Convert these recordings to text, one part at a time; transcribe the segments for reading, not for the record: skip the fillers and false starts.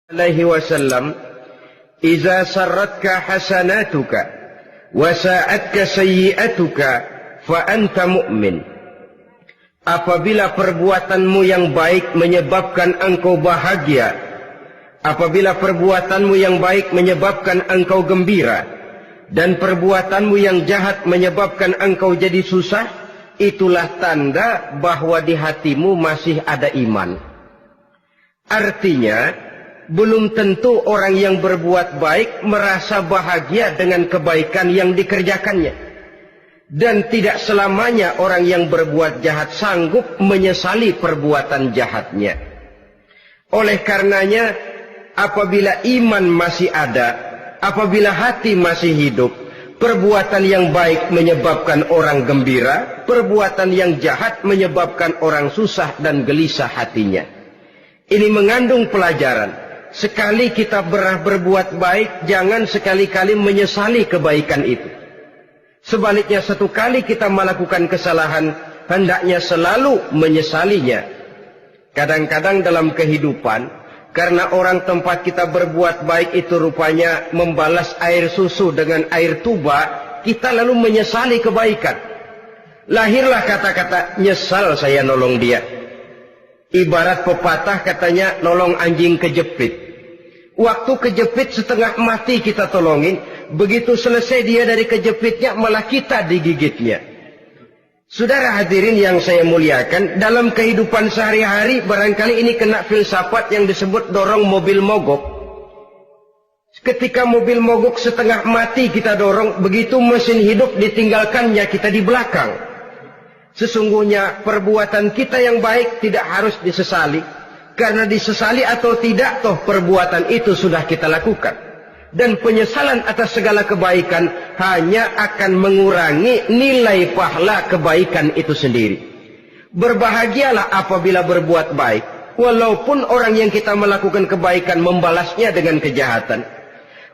alaihi wasallam, "Iza sarratka hasanatuka wa sa'atka sayyi'atuka fa anta mu'min." Apabila perbuatanmu yang baik menyebabkan engkau bahagia, apabila perbuatanmu yang baik menyebabkan engkau gembira, dan perbuatanmu yang jahat menyebabkan engkau jadi susah, itulah tanda bahwa di hatimu masih ada iman. Artinya, belum tentu orang yang berbuat baik merasa bahagia dengan kebaikan yang dikerjakannya. Dan tidak selamanya orang yang berbuat jahat sanggup menyesali perbuatan jahatnya. Oleh karenanya, apabila iman masih ada, apabila hati masih hidup, perbuatan yang baik menyebabkan orang gembira, perbuatan yang jahat menyebabkan orang susah dan gelisah hatinya. Ini mengandung pelajaran. Sekali kita berbuat baik, jangan sekali-kali menyesali kebaikan itu. Sebaliknya, satu kali kita melakukan kesalahan, hendaknya selalu menyesalinya. Kadang-kadang dalam kehidupan, karena orang tempat kita berbuat baik itu rupanya membalas air susu dengan air tuba, kita lalu menyesali kebaikan. Lahirlah kata-kata, "Nyesal saya nolong dia." Ibarat pepatah katanya, nolong anjing kejepit. Waktu kejepit setengah mati kita tolongin, begitu selesai dia dari kejepitnya, malah kita digigitnya. Saudara hadirin yang saya muliakan, dalam kehidupan sehari-hari barangkali ini kena filsafat yang disebut dorong mobil mogok. Ketika mobil mogok setengah mati kita dorong, begitu mesin hidup ditinggalkannya kita di belakang. Sesungguhnya perbuatan kita yang baik tidak harus disesali, karena disesali atau tidak, toh perbuatan itu sudah kita lakukan. Dan penyesalan atas segala kebaikan hanya akan mengurangi nilai pahala kebaikan itu sendiri. Berbahagialah apabila berbuat baik, walaupun orang yang kita melakukan kebaikan membalasnya dengan kejahatan.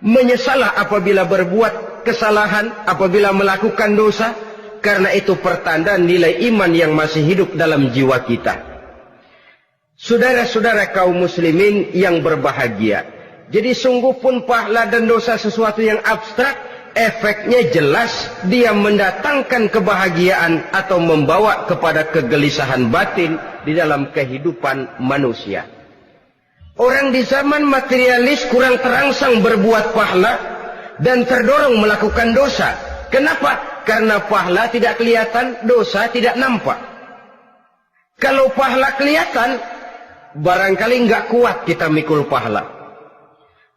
Menyesalah apabila berbuat kesalahan, apabila melakukan dosa, karena itu pertanda nilai iman yang masih hidup dalam jiwa kita. Saudara-saudara kaum muslimin yang berbahagia, jadi sungguh pun pahala dan dosa sesuatu yang abstrak, efeknya jelas dia mendatangkan kebahagiaan atau membawa kepada kegelisahan batin di dalam kehidupan manusia. Orang di zaman materialis kurang terangsang berbuat pahala dan terdorong melakukan dosa. Kenapa? Karena pahala tidak kelihatan, dosa tidak nampak. Kalau pahala kelihatan, barangkali nggak kuat kita mikul pahala.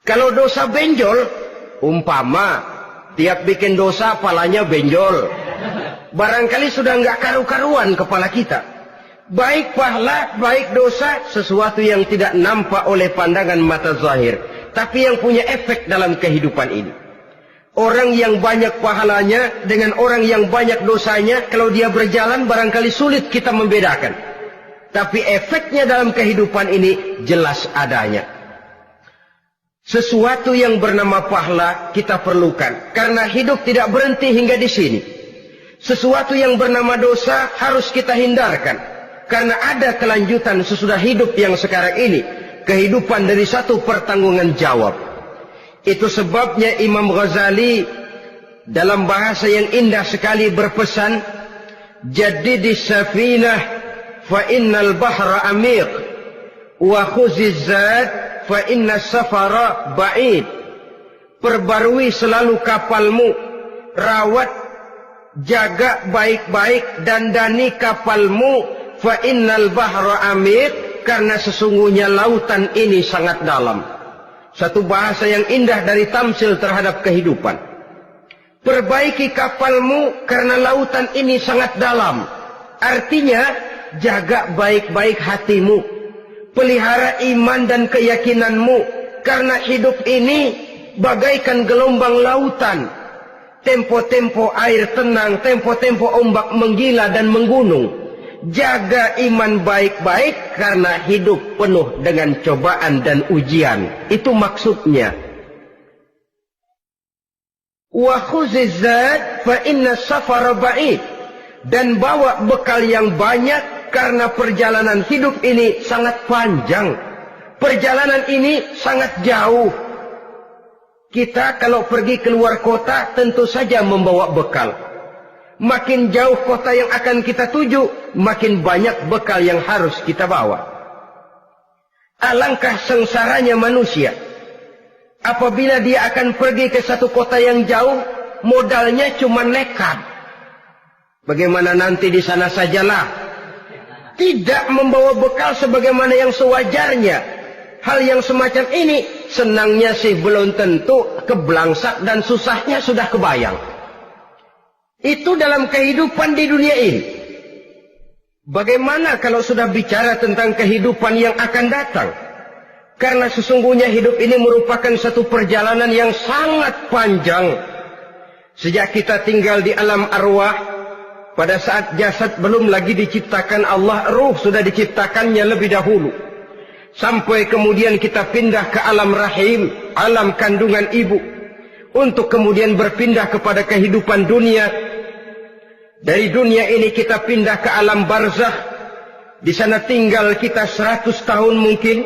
Kalau dosa benjol, umpama tiap bikin dosa palanya benjol, barangkali sudah nggak karu-karuan kepala kita. Baik pahala, baik dosa, sesuatu yang tidak nampak oleh pandangan mata zahir, tapi yang punya efek dalam kehidupan ini. Orang yang banyak pahalanya dengan orang yang banyak dosanya, kalau dia berjalan barangkali sulit kita membedakan. Tapi efeknya dalam kehidupan ini jelas adanya. Sesuatu yang bernama pahala kita perlukan, karena hidup tidak berhenti hingga di sini. Sesuatu yang bernama dosa harus kita hindarkan, karena ada kelanjutan sesudah hidup yang sekarang ini. Kehidupan dari satu pertanggungan jawab. Itu sebabnya Imam Ghazali dalam bahasa yang indah sekali berpesan, "Jaddidis safinah fa innal bahra amiq wa khuziz zad fa inna safara ba'id." Perbarui selalu kapalmu, rawat, jaga baik-baik, dandani kapalmu, fa innal bahra amiq, karena sesungguhnya lautan ini sangat dalam. Satu bahasa yang indah dari tamsil terhadap kehidupan. Perbaiki kapalmu karena lautan ini sangat dalam. Artinya, jaga baik-baik hatimu. Pelihara iman dan keyakinanmu, karena hidup ini bagaikan gelombang lautan. Tempo-tempo air tenang, tempo-tempo ombak menggila dan menggunung. Jaga iman baik-baik karena hidup penuh dengan cobaan dan ujian. Itu maksudnya. Wa khuziz zad fa inna safara ba'id. Dan bawa bekal yang banyak karena perjalanan hidup ini sangat panjang. Perjalanan ini sangat jauh. Kita kalau pergi keluar kota tentu saja membawa bekal. Makin jauh kota yang akan kita tuju, makin banyak bekal yang harus kita bawa. Alangkah sengsaranya manusia apabila dia akan pergi ke satu kota yang jauh, modalnya cuma nekat. Bagaimana nanti di sana sajalah. Tidak membawa bekal sebagaimana yang sewajarnya. Hal yang semacam ini senangnya sih belum tentu, keblangsak dan susahnya sudah kebayang. Itu dalam kehidupan di dunia ini. Bagaimana kalau sudah bicara tentang kehidupan yang akan datang? Karena sesungguhnya hidup ini merupakan satu perjalanan yang sangat panjang. Sejak kita tinggal di alam arwah, pada saat jasad belum lagi diciptakan Allah, ruh sudah diciptakannya lebih dahulu. Sampai kemudian kita pindah ke alam rahim, alam kandungan ibu. Untuk kemudian berpindah kepada kehidupan dunia. Dari dunia ini kita pindah ke alam barzakh. Di sana tinggal kita 100 tahun mungkin,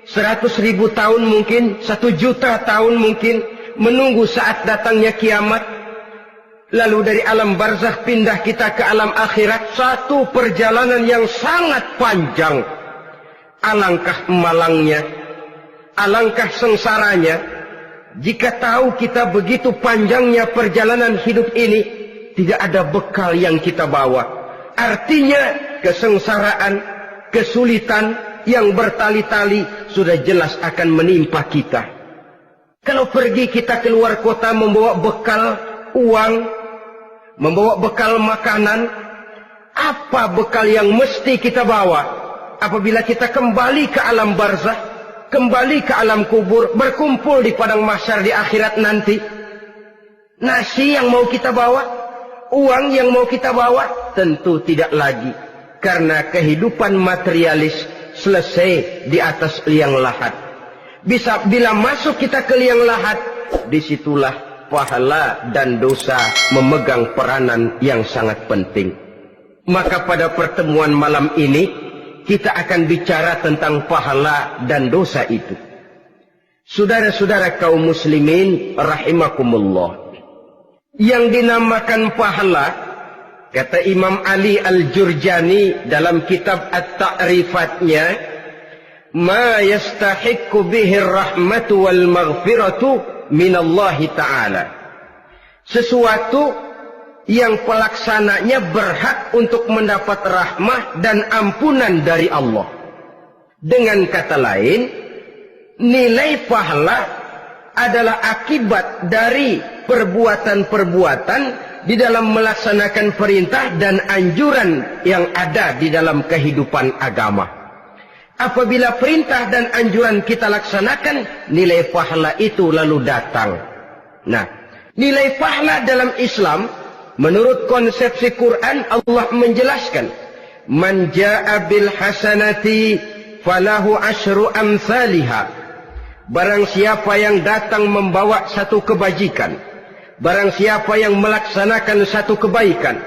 100.000 tahun mungkin, 1 juta tahun mungkin, menunggu saat datangnya kiamat. Lalu dari alam barzakh pindah kita ke alam akhirat. Satu perjalanan yang sangat panjang. Alangkah malangnya, alangkah sengsaranya, jika tahu kita begitu panjangnya perjalanan hidup ini, tidak ada bekal yang kita bawa. Artinya kesengsaraan, kesulitan yang bertali-tali sudah jelas akan menimpa kita. Kalau pergi kita keluar kota membawa bekal uang, membawa bekal makanan, apa bekal yang mesti kita bawa? Apabila kita kembali ke alam barzakh, kembali ke alam kubur, berkumpul di padang mahsyar di akhirat nanti, nasi yang mau kita bawa, uang yang mau kita bawa, tentu tidak lagi. Karena kehidupan materialis selesai di atas liang lahat. Bila masuk kita ke liang lahat, disitulah pahala dan dosa memegang peranan yang sangat penting. Maka pada pertemuan malam ini, kita akan bicara tentang pahala dan dosa itu. Saudara-saudara kaum muslimin rahimakumullah. Yang dinamakan pahala, kata Imam Ali Al-Jurjani dalam kitab At-Ta'rifatnya, ma yastahiqqu bihi ar-rahmatu wal maghfiratu minallahi ta'ala. Sesuatu yang pelaksananya berhak untuk mendapat rahmah dan ampunan dari Allah. Dengan kata lain, nilai pahala adalah akibat dari perbuatan-perbuatan di dalam melaksanakan perintah dan anjuran yang ada di dalam kehidupan agama. Apabila perintah dan anjuran kita laksanakan, nilai pahala itu lalu datang. Nah, nilai pahala dalam Islam, menurut konsepsi Quran, Allah menjelaskan, man jaa bil hasanati falahu asyru amsalihha. Barang siapa yang datang membawa satu kebajikan, barang siapa yang melaksanakan satu kebaikan,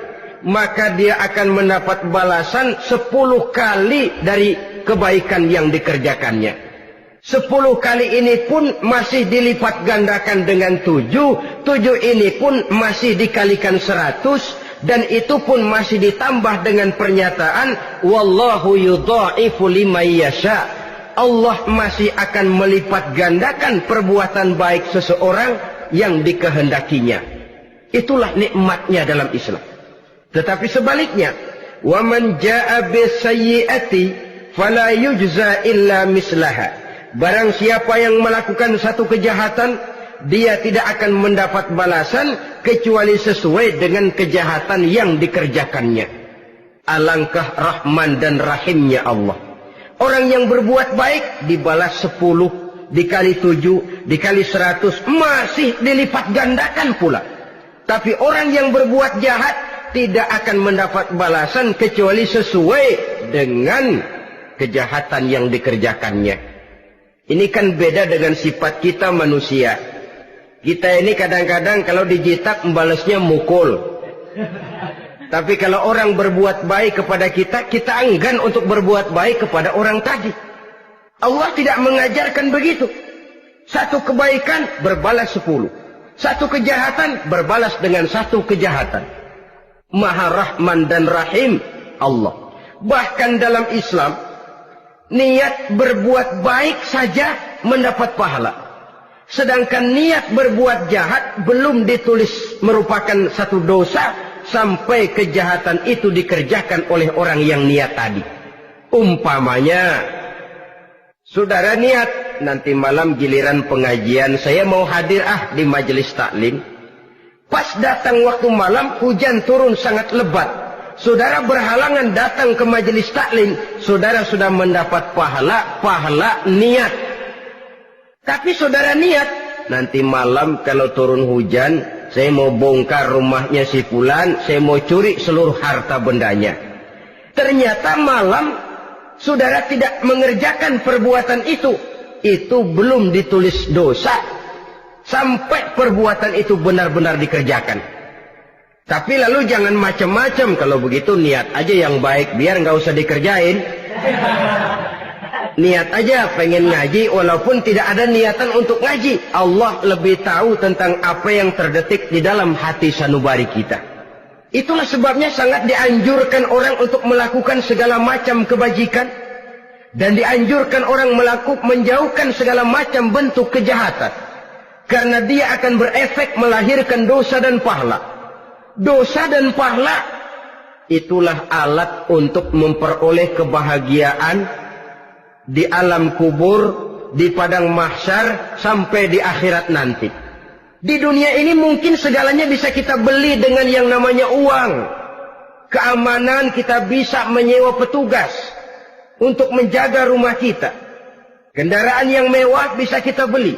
maka dia akan mendapat balasan 10 kali dari kebaikan yang dikerjakannya. 10 kali ini pun masih dilipat gandakan dengan 7. 7 ini pun masih dikalikan 100. Dan itu pun masih ditambah dengan pernyataan, wallahu yudha'ifu liman yasha. Allah masih akan melipat gandakan perbuatan baik seseorang yang dikehendakinya. Itulah nikmatnya dalam Islam. Tetapi sebaliknya, wa man jaa'a bisayyi'ati fala yujza illa mislaha. Barang siapa yang melakukan satu kejahatan, dia tidak akan mendapat balasan kecuali sesuai dengan kejahatan yang dikerjakannya. Alangkah rahman dan rahimnya Allah. Orang yang berbuat baik dibalas 10, dikali 7, dikali 100, masih dilipat gandakan pula. Tapi orang yang berbuat jahat tidak akan mendapat balasan kecuali sesuai dengan kejahatan yang dikerjakannya. Ini kan beda dengan sifat kita manusia. Kita ini kadang-kadang kalau dijitak membalasnya mukul. Tapi kalau orang berbuat baik kepada kita, kita enggan untuk berbuat baik kepada orang tadi. Allah tidak mengajarkan begitu. Satu kebaikan berbalas 10. Satu kejahatan berbalas dengan satu kejahatan. Maha Rahman dan Rahim Allah. Bahkan dalam Islam, niat berbuat baik saja mendapat pahala. Sedangkan niat berbuat jahat belum ditulis merupakan satu dosa sampai kejahatan itu dikerjakan oleh orang yang niat tadi. Umpamanya, saudara niat, nanti malam giliran pengajian saya mau hadir di majelis taklim. Pas datang waktu malam, hujan turun sangat lebat. Saudara berhalangan datang ke majelis taklim, saudara sudah mendapat pahala niat. Tapi saudara niat, nanti malam kalau turun hujan, saya mau bongkar rumahnya si fulan, saya mau curi seluruh harta bendanya. Ternyata malam saudara tidak mengerjakan perbuatan itu belum ditulis dosa sampai perbuatan itu benar-benar dikerjakan. Tapi lalu jangan macam-macam, kalau begitu niat aja yang baik biar nggak usah dikerjain. Niat aja pengen ngaji walaupun tidak ada niatan untuk ngaji. Allah lebih tahu tentang apa yang terdetik di dalam hati sanubari kita. Itulah sebabnya sangat dianjurkan orang untuk melakukan segala macam kebajikan. Dan dianjurkan orang menjauhkan segala macam bentuk kejahatan. Karena dia akan berefek melahirkan dosa dan pahala. Dosa dan pahala itulah alat untuk memperoleh kebahagiaan di alam kubur, di padang mahsyar, sampai di akhirat nanti. Di dunia ini mungkin segalanya bisa kita beli dengan yang namanya uang. Keamanan kita bisa menyewa petugas untuk menjaga rumah kita. Kendaraan yang mewah bisa kita beli.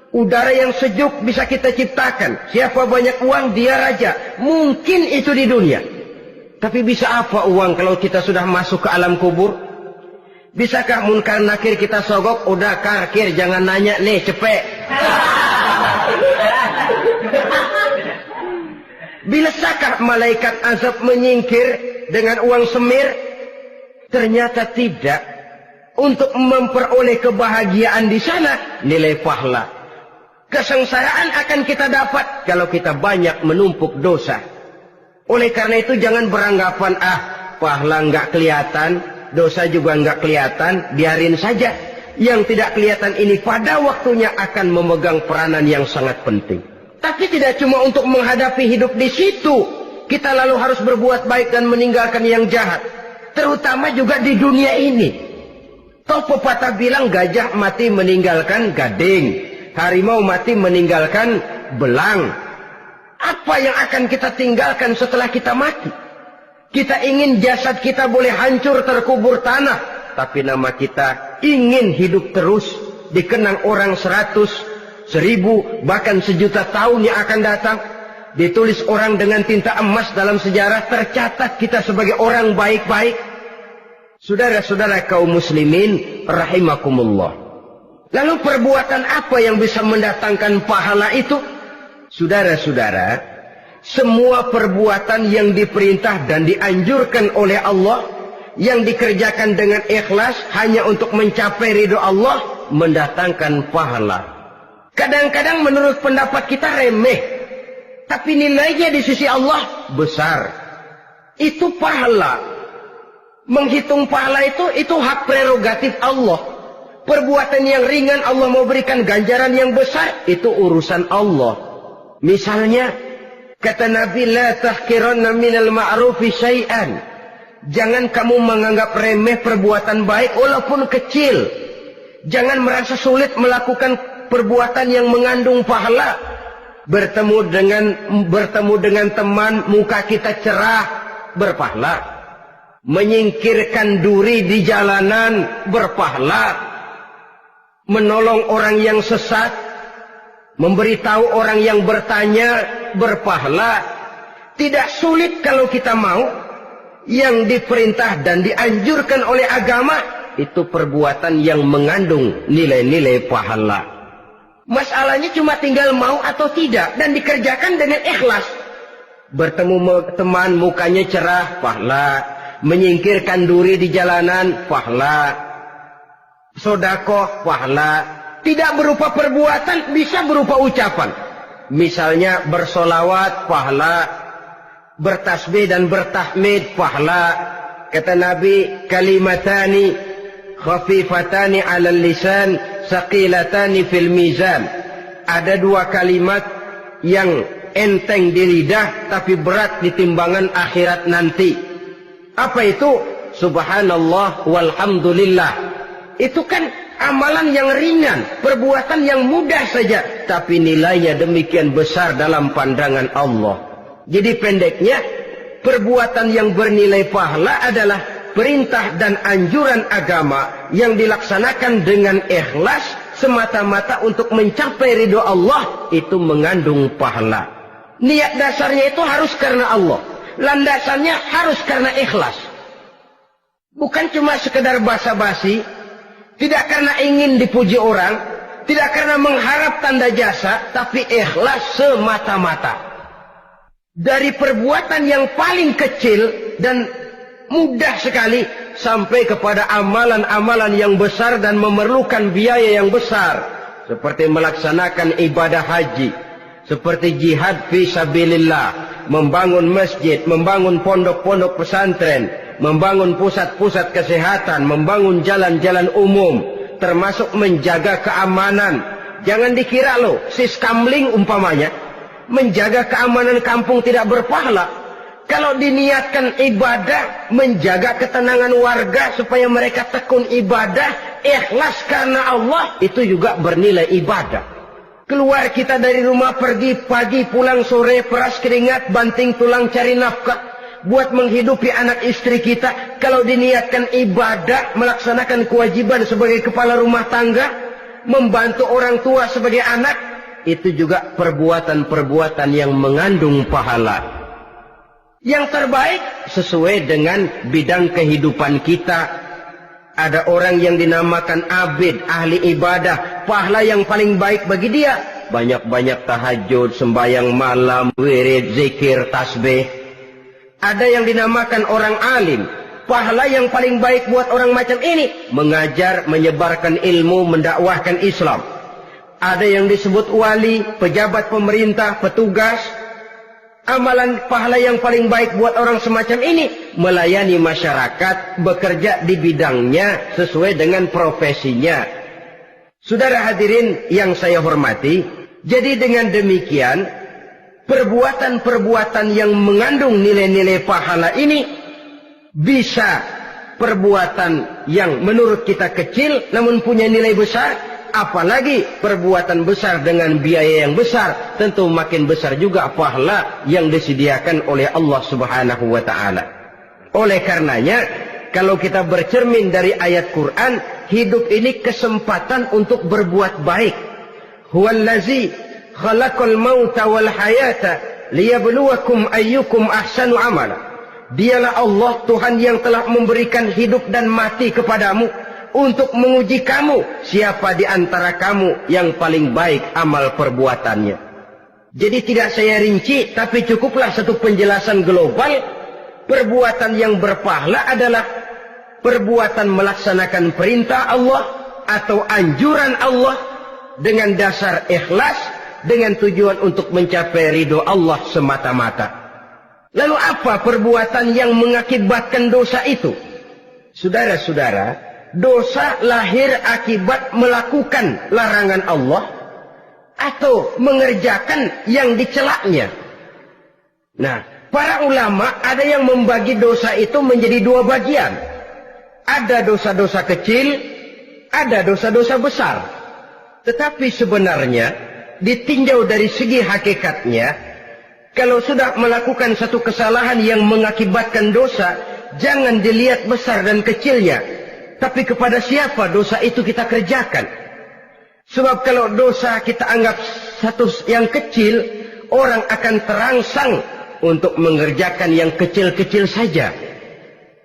Udara yang sejuk bisa kita ciptakan. Siapa banyak uang, dia raja. Mungkin itu di dunia. Tapi bisa apa uang kalau kita sudah masuk ke alam kubur? Bisakah munkar nakir kita sogok? Udah karkir, jangan nanya nih, cepet. Bisakah malaikat azab menyingkir dengan uang semir? Ternyata tidak. Untuk memperoleh kebahagiaan di sana, nilai pahala. Kesengsaraan akan kita dapat kalau kita banyak menumpuk dosa. Oleh karena itu jangan beranggapan, pahala nggak kelihatan, dosa juga nggak kelihatan, biarin saja. Yang tidak kelihatan ini pada waktunya akan memegang peranan yang sangat penting. Tapi tidak cuma untuk menghadapi hidup di situ, kita lalu harus berbuat baik dan meninggalkan yang jahat. Terutama juga di dunia ini. Toh pepatah bilang gajah mati meninggalkan gading, harimau mati meninggalkan belang. Apa yang akan kita tinggalkan setelah kita mati? Kita ingin jasad kita boleh hancur terkubur tanah, tapi nama kita ingin hidup terus, dikenang orang 100, 1000, bahkan 1.000.000 tahun yang akan datang. Ditulis orang dengan tinta emas dalam sejarah, tercatat kita sebagai orang baik-baik. Saudara-saudara kaum muslimin rahimakumullah. Lalu perbuatan apa yang bisa mendatangkan pahala itu? Saudara-saudara, semua perbuatan yang diperintah dan dianjurkan oleh Allah, yang dikerjakan dengan ikhlas hanya untuk mencapai ridho Allah, mendatangkan pahala. Kadang-kadang menurut pendapat kita remeh, tapi nilainya di sisi Allah besar. Itu pahala. Menghitung pahala itu hak prerogatif Allah. Perbuatan yang ringan Allah mau berikan ganjaran yang besar, itu urusan Allah. Misalnya, kata Nabi, la tahkiranna minal ma'rufi syai'an. Jangan kamu menganggap remeh perbuatan baik walaupun kecil. Jangan merasa sulit melakukan perbuatan yang mengandung pahala. Bertemu dengan teman, muka kita cerah, berpahala. Menyingkirkan duri di jalanan, berpahala. Menolong orang yang sesat, memberitahu orang yang bertanya, berpahala. Tidak sulit kalau kita mau. Yang diperintah dan dianjurkan oleh agama, itu perbuatan yang mengandung nilai-nilai pahala. Masalahnya cuma tinggal mau atau tidak, dan dikerjakan dengan ikhlas. Bertemu teman, mukanya cerah, pahala. Menyingkirkan duri di jalanan, pahala. Sedekah pahala. Tidak berupa perbuatan, bisa berupa ucapan. Misalnya bersolawat pahala, bertasbih dan bertahmid pahala. Kata Nabi, kalimatani khafifatani 'alal lisan, saqilatani fil mizan. Ada dua kalimat yang enteng di lidah tapi berat di timbangan akhirat nanti. Apa itu? Subhanallah walhamdulillah. Itu kan amalan yang ringan, perbuatan yang mudah saja, tapi nilainya demikian besar dalam pandangan Allah. Jadi pendeknya, perbuatan yang bernilai pahala adalah perintah dan anjuran agama yang dilaksanakan dengan ikhlas semata-mata untuk mencapai ridho Allah, itu mengandung pahala. Niat dasarnya itu harus karena Allah, landasannya harus karena ikhlas. Bukan cuma sekedar basa-basi, tidak karena ingin dipuji orang, tidak karena mengharap tanda jasa, tapi ikhlas semata-mata. Dari perbuatan yang paling kecil dan mudah sekali sampai kepada amalan-amalan yang besar dan memerlukan biaya yang besar, seperti melaksanakan ibadah haji, seperti jihad fi sabilillah, membangun masjid, membangun pondok-pondok pesantren, membangun pusat-pusat kesehatan, membangun jalan-jalan umum, termasuk menjaga keamanan. Jangan dikira loh, siskamling umpamanya, menjaga keamanan kampung tidak berpahala. Kalau diniatkan ibadah, menjaga ketenangan warga supaya mereka tekun ibadah, ikhlas karena Allah, itu juga bernilai ibadah. Keluar kita dari rumah, pergi pagi, pulang sore, peras keringat, banting tulang cari nafkah buat menghidupi anak istri kita. Kalau diniatkan ibadah, melaksanakan kewajiban sebagai kepala rumah tangga, membantu orang tua sebagai anak, itu juga perbuatan-perbuatan yang mengandung pahala. Yang terbaik sesuai dengan bidang kehidupan kita. Ada orang yang dinamakan abid, ahli ibadah, pahala yang paling baik bagi dia, banyak-banyak tahajud, sembahyang malam, wirid, zikir, tasbih. Ada yang dinamakan orang alim, pahala yang paling baik buat orang macam ini, mengajar, menyebarkan ilmu, mendakwahkan Islam. Ada yang disebut wali, pejabat pemerintah, petugas. Amalan pahala yang paling baik buat orang semacam ini, melayani masyarakat, bekerja di bidangnya sesuai dengan profesinya. Saudara hadirin yang saya hormati, jadi dengan demikian, perbuatan-perbuatan yang mengandung nilai-nilai pahala ini bisa perbuatan yang menurut kita kecil namun punya nilai besar. Apalagi perbuatan besar dengan biaya yang besar, tentu makin besar juga pahala yang disediakan oleh Allah Subhanahu wa ta'ala. Oleh karenanya, kalau kita bercermin dari ayat Quran, hidup ini kesempatan untuk berbuat baik. Huwallazi khalaqal mauta wal hayata liyabluwakum ayyukum ahsanu amala. Dialah Allah, Tuhan yang telah memberikan hidup dan mati kepadamu untuk menguji kamu, siapa di antara kamu yang paling baik amal perbuatannya. Jadi tidak saya rinci, tapi cukuplah satu penjelasan global. Perbuatan yang berpahala adalah perbuatan melaksanakan perintah Allah atau anjuran Allah dengan dasar ikhlas, dengan tujuan untuk mencapai ridho Allah semata-mata. Lalu apa perbuatan yang mengakibatkan dosa itu? Saudara-saudara, dosa lahir akibat melakukan larangan Allah atau mengerjakan yang dicelaknya. Nah, para ulama ada yang membagi dosa itu menjadi dua bagian. Ada dosa-dosa kecil, ada dosa-dosa besar. Tetapi sebenarnya ditinjau dari segi hakikatnya, kalau sudah melakukan satu kesalahan yang mengakibatkan dosa, jangan dilihat besar dan kecilnya, tapi kepada siapa dosa itu kita kerjakan. Sebab kalau dosa kita anggap satu yang kecil, orang akan terangsang untuk mengerjakan yang kecil-kecil saja.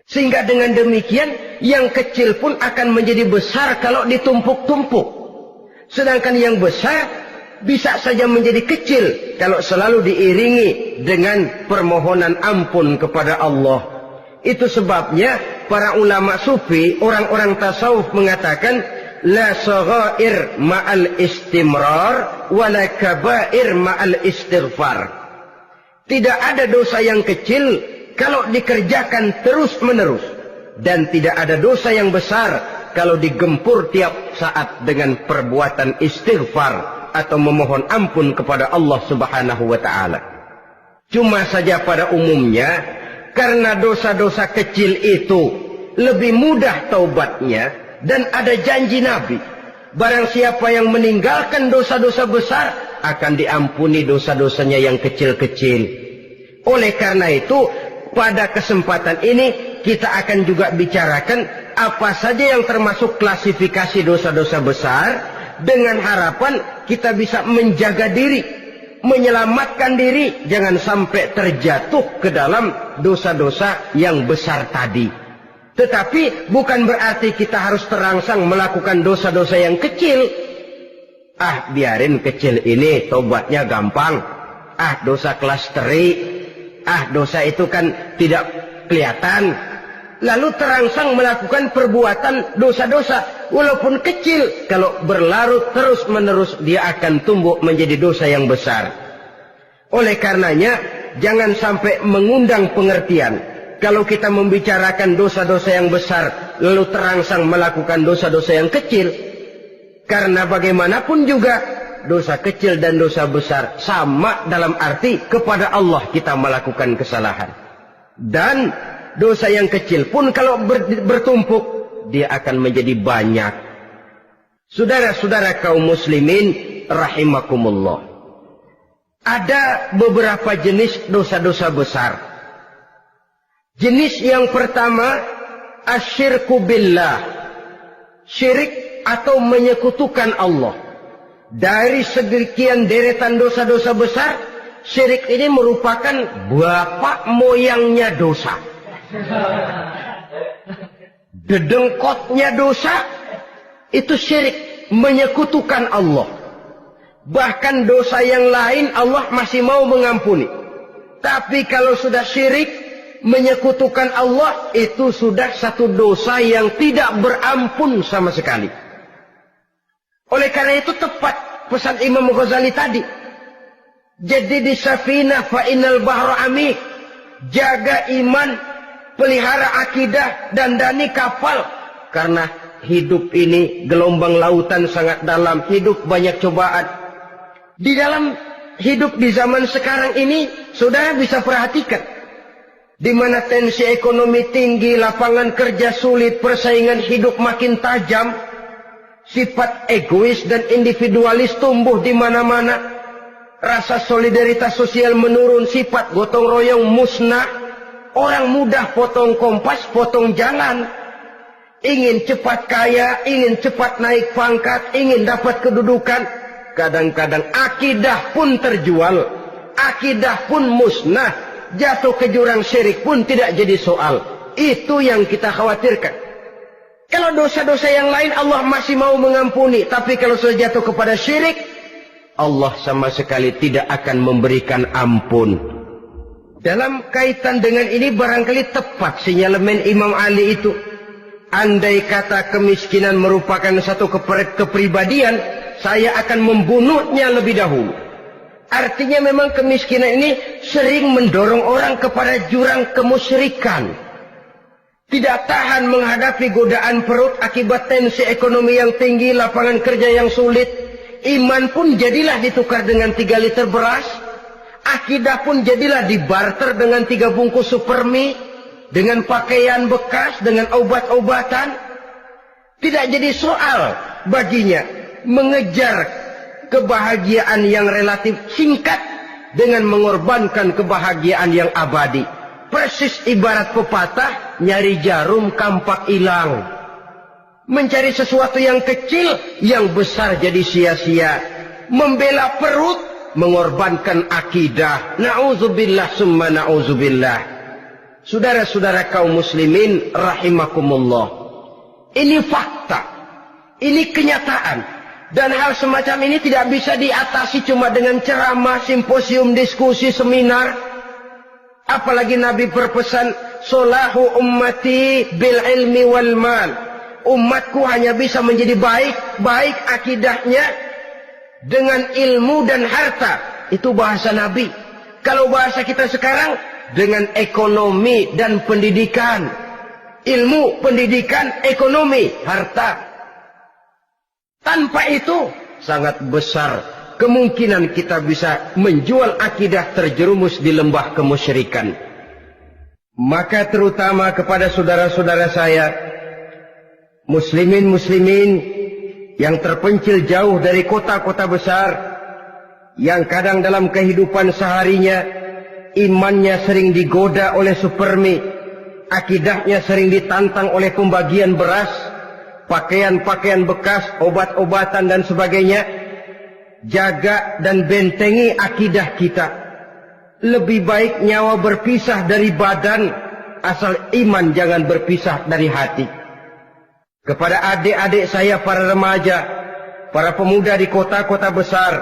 Sehingga dengan demikian, yang kecil pun akan menjadi besar kalau ditumpuk-tumpuk. Sedangkan yang besar bisa saja menjadi kecil kalau selalu diiringi dengan permohonan ampun kepada Allah. Itu sebabnya para ulama sufi, orang-orang tasawuf mengatakan, la saghair ma'al istimrar wala kabair ma'al istighfar. Tidak ada dosa yang kecil kalau dikerjakan terus-menerus, dan tidak ada dosa yang besar kalau digempur tiap saat dengan perbuatan istighfar atau memohon ampun kepada Allah Subhanahu wa taala. Cuma saja pada umumnya karena dosa-dosa kecil itu lebih mudah taubatnya, dan ada janji Nabi, barang siapa yang meninggalkan dosa-dosa besar akan diampuni dosa-dosanya yang kecil-kecil. Oleh karena itu, pada kesempatan ini kita akan juga bicarakan apa saja yang termasuk klasifikasi dosa-dosa besar, dengan harapan kita bisa menjaga diri, menyelamatkan diri, jangan sampai terjatuh ke dalam dosa-dosa yang besar tadi. Tetapi bukan berarti kita harus terangsang melakukan dosa-dosa yang kecil. Biarin kecil ini, tobatnya gampang. Dosa kelas teri. Dosa itu kan tidak kelihatan. Lalu terangsang melakukan perbuatan dosa-dosa walaupun kecil. Kalau berlarut terus-menerus, dia akan tumbuh menjadi dosa yang besar. Oleh karenanya, jangan sampai mengundang pengertian kalau kita membicarakan dosa-dosa yang besar lalu terangsang melakukan dosa-dosa yang kecil. Karena bagaimanapun juga dosa kecil dan dosa besar sama dalam arti kepada Allah kita melakukan kesalahan. Dan dosa yang kecil pun kalau bertumpuk, dia akan menjadi banyak. Saudara-saudara kaum muslimin rahimakumullah, ada beberapa jenis dosa-dosa besar. Jenis yang pertama, asyirku billah, syirik atau menyekutukan Allah. Dari sekian deretan dosa-dosa besar, syirik ini merupakan bapak moyangnya dosa. Dedengkotnya dosa, itu syirik, menyekutukan Allah. Bahkan dosa yang lain Allah masih mau mengampuni. Tapi kalau sudah syirik, menyekutukan Allah, itu sudah satu dosa yang tidak berampun sama sekali. Oleh karena itu tepat pesan Imam Ghazali tadi. Jadi di safinah fa innal bahra amik. Jaga iman, pelihara akidah, dandani kapal. Karena hidup ini gelombang lautan sangat dalam, hidup banyak cobaan. Di dalam hidup di zaman sekarang ini, saudara bisa perhatikan, di mana tensi ekonomi tinggi, lapangan kerja sulit, persaingan hidup makin tajam, sifat egois dan individualis tumbuh di mana-mana, rasa solidaritas sosial menurun, sifat gotong royong musnah, orang mudah potong kompas, potong jalan, ingin cepat kaya, ingin cepat naik pangkat, ingin dapat kedudukan. Kadang-kadang akidah pun terjual, akidah pun musnah. Jatuh ke jurang syirik pun tidak jadi soal. Itu yang kita khawatirkan. Kalau dosa-dosa yang lain Allah masih mau mengampuni, tapi kalau sudah jatuh kepada syirik, Allah sama sekali tidak akan memberikan ampun. Dalam kaitan dengan ini barangkali tepat sinyalemen Imam Ali itu. Andai kata kemiskinan merupakan satu kepribadian, saya akan membunuhnya lebih dahulu. Artinya memang kemiskinan ini sering mendorong orang kepada jurang kemusyrikan. Tidak tahan menghadapi godaan perut akibat tensi ekonomi yang tinggi, lapangan kerja yang sulit. Iman pun jadilah ditukar dengan 3 liter beras. Akidah pun jadilah dibarter dengan 3 bungkus supermi, dengan pakaian bekas, dengan obat-obatan. Tidak jadi soal baginya mengejar kebahagiaan yang relatif singkat dengan mengorbankan kebahagiaan yang abadi. Persis ibarat pepatah, nyari jarum kampak hilang. Mencari sesuatu yang kecil, yang besar jadi sia-sia. Membela perut, mengorbankan akidah. Na'udzubillah summa na'udzubillah. Saudara-saudara kaum muslimin rahimakumullah, ini fakta, ini kenyataan. Dan hal semacam ini tidak bisa diatasi cuma dengan ceramah, simposium, diskusi, seminar. Apalagi Nabi berpesan, solahu ummati bil ilmi wal mal. umatku hanya bisa menjadi baik akidahnya dengan ilmu dan harta. Itu bahasa Nabi. Kalau bahasa kita sekarang, dengan ekonomi dan pendidikan. Ilmu, pendidikan, ekonomi, harta. Tanpa itu sangat besar kemungkinan kita bisa menjual akidah terjerumus di lembah kemusyrikan. Maka terutama kepada saudara-saudara saya, muslimin yang terpencil jauh dari kota-kota besar, yang kadang dalam kehidupan seharinya imannya sering digoda oleh supermi, akidahnya sering ditantang oleh pembagian beras, pakaian-pakaian bekas, obat-obatan dan sebagainya. Jaga dan bentengi akidah kita. Lebih baik nyawa berpisah dari badan, asal iman jangan berpisah dari hati. Kepada adik-adik saya para remaja, para pemuda di kota-kota besar,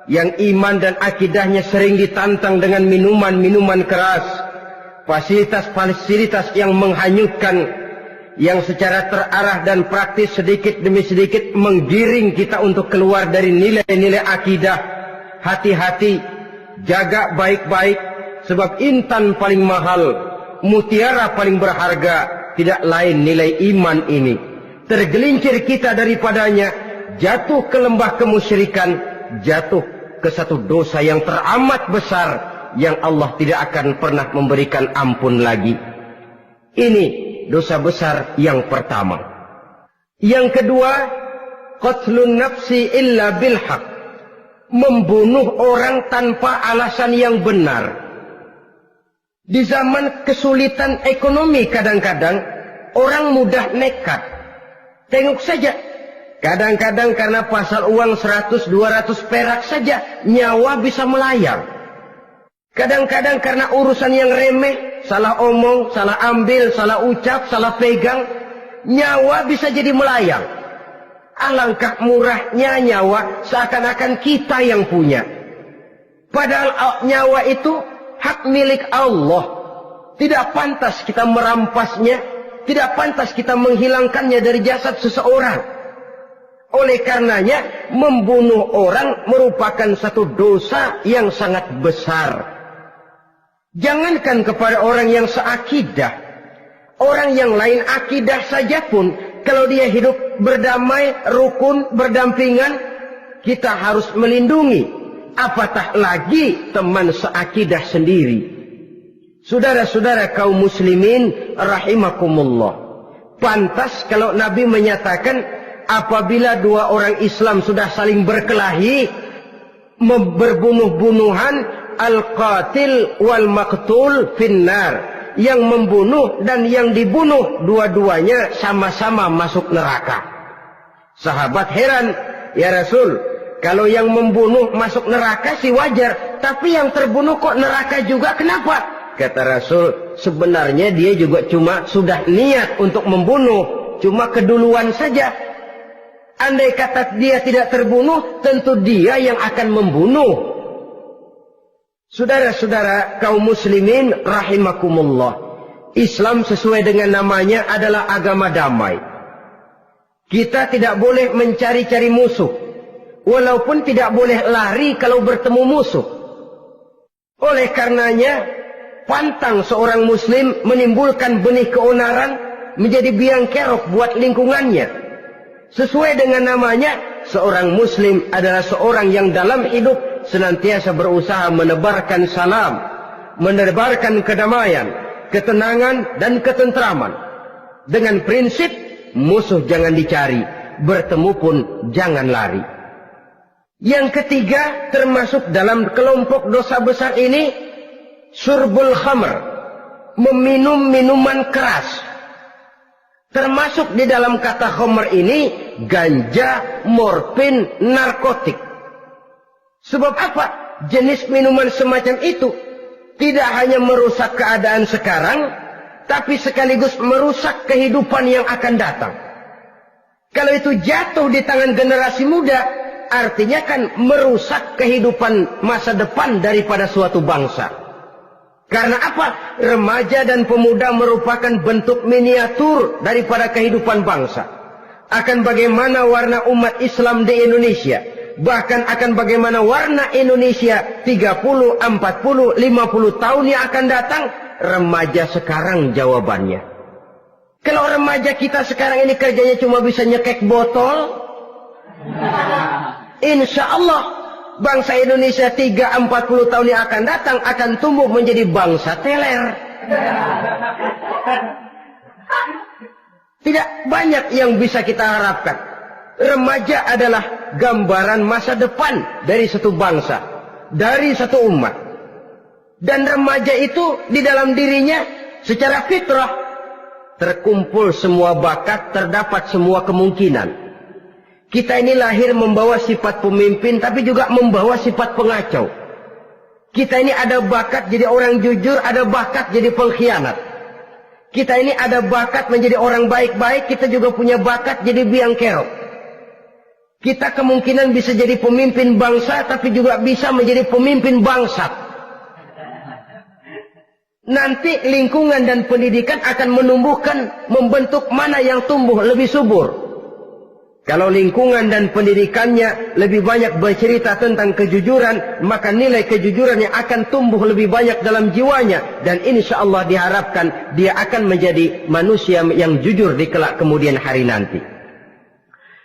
yang iman dan akidahnya sering ditantang dengan minuman-minuman keras, fasilitas-fasilitas yang menghanyutkan, yang secara terarah dan praktis sedikit demi sedikit menggiring kita untuk keluar dari nilai-nilai akidah. Hati-hati, jaga baik-baik, sebab intan paling mahal, mutiara paling berharga, tidak lain nilai iman ini. Tergelincir kita daripadanya, jatuh ke lembah kemusyrikan, jatuh ke satu dosa yang teramat besar, yang Allah tidak akan pernah memberikan ampun lagi. Ini dosa besar yang pertama. Yang kedua, qatlun nafsi illa bilhaq, membunuh orang tanpa alasan yang benar. Di zaman kesulitan ekonomi kadang-kadang orang mudah nekat. Tengok saja, kadang-kadang karena pasar uang 100-200 perak saja nyawa bisa melayang. Kadang-kadang karena urusan yang remeh, salah omong, salah ambil, salah ucap, salah pegang, nyawa bisa jadi melayang. Alangkah murahnya nyawa, seakan-akan kita yang punya. Padahal nyawa itu hak milik Allah. Tidak pantas kita merampasnya, tidak pantas kita menghilangkannya dari jasad seseorang. Oleh karenanya, membunuh orang merupakan satu dosa yang sangat besar. Jangankan kepada orang yang seakidah, orang yang lain akidah saja pun, kalau dia hidup berdamai, rukun, berdampingan, kita harus melindungi. Apatah lagi teman seakidah sendiri. Saudara-saudara kaum muslimin rahimakumullah, pantas kalau Nabi menyatakan apabila dua orang Islam sudah saling berkelahi, berbunuh-bunuhan, al-qatil wal maqtul finnar, yang membunuh dan yang dibunuh dua-duanya sama-sama masuk neraka. Sahabat heran, ya Rasul, kalau yang membunuh masuk neraka sih wajar, tapi yang terbunuh kok neraka juga, kenapa? Kata Rasul, sebenarnya dia juga cuma sudah niat untuk membunuh, cuma keduluan saja. Andai kata dia tidak terbunuh, tentu dia yang akan membunuh. Saudara-saudara kaum muslimin rahimakumullah, Islam sesuai dengan namanya adalah agama damai. Kita tidak boleh mencari-cari musuh, walaupun tidak boleh lari kalau bertemu musuh. Oleh karenanya, pantang seorang muslim menimbulkan benih keonaran menjadi biang kerok buat lingkungannya. Sesuai dengan namanya, seorang muslim adalah seorang yang dalam hidup senantiasa berusaha menebarkan salam, menebarkan kedamaian, ketenangan dan ketentraman. Dengan prinsip musuh jangan dicari, bertemu pun jangan lari. Yang ketiga, termasuk dalam kelompok dosa besar ini, syurbul khamr, meminum minuman keras. Termasuk di dalam kata khamr ini ganja, morfin, narkotik. Sebab apa? Jenis minuman semacam itu tidak hanya merusak keadaan sekarang, tapi sekaligus merusak kehidupan yang akan datang. Kalau itu jatuh di tangan generasi muda, artinya kan merusak kehidupan masa depan daripada suatu bangsa. Karena apa? Remaja dan pemuda merupakan bentuk miniatur daripada kehidupan bangsa. Akan bagaimana warna umat Islam di Indonesia. Bahkan akan bagaimana warna Indonesia 30, 40, 50 tahun yang akan datang. Remaja sekarang jawabannya. Kalau remaja kita sekarang ini kerjanya cuma bisa nyekek botol, insya Allah bangsa Indonesia 30-40 tahun yang akan datang akan tumbuh menjadi bangsa teler. Tidak banyak yang bisa kita harapkan. Remaja adalah gambaran masa depan dari satu bangsa, dari satu umat. Dan remaja itu di dalam dirinya secara fitrah terkumpul semua bakat, terdapat semua kemungkinan. Kita ini lahir membawa sifat pemimpin, tapi juga membawa sifat pengacau. Kita ini ada bakat jadi orang jujur, ada bakat jadi pengkhianat. Kita ini ada bakat menjadi orang baik-baik, kita juga punya bakat jadi biang kerok. Kita kemungkinan bisa jadi pemimpin bangsa, tapi juga bisa menjadi pemimpin bangsat. Nanti lingkungan dan pendidikan akan menumbuhkan, membentuk mana yang tumbuh lebih subur. Kalau lingkungan dan pendidikannya lebih banyak bercerita tentang kejujuran, maka nilai kejujuran yang akan tumbuh lebih banyak dalam jiwanya. Dan insya Allah diharapkan dia akan menjadi manusia yang jujur di kelak kemudian hari nanti.